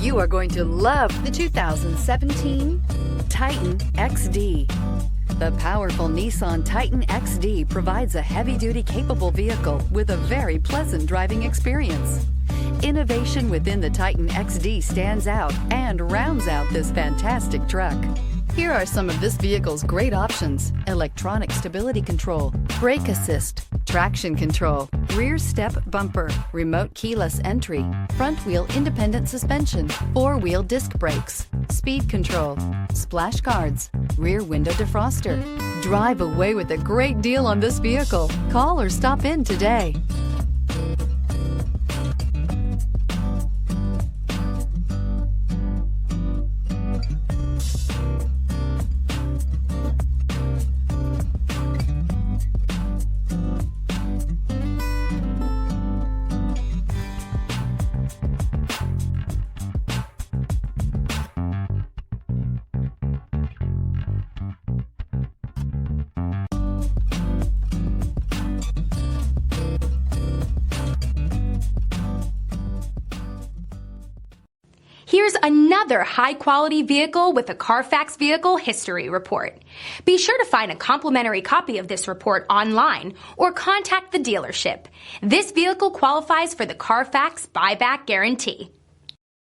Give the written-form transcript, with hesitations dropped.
You are going to love the 2017 Titan XD. The powerful Nissan Titan XD provides a heavy-duty capable vehicle with a very pleasant driving experience. Innovation within the Titan XD stands out and rounds out this fantastic truck. Here are some of this vehicle's great options: electronic stability control, brake assist, traction control, rear step bumper, remote keyless entry, front wheel independent suspension, four-wheel disc brakes, speed control, splash guards, rear window defroster. Drive away with a great deal on this vehicle. Call or stop in today. Here's another high-quality vehicle with a Carfax Vehicle History Report. Be sure to find a complimentary copy of this report online or contact the dealership. This vehicle qualifies for the Carfax Buyback Guarantee.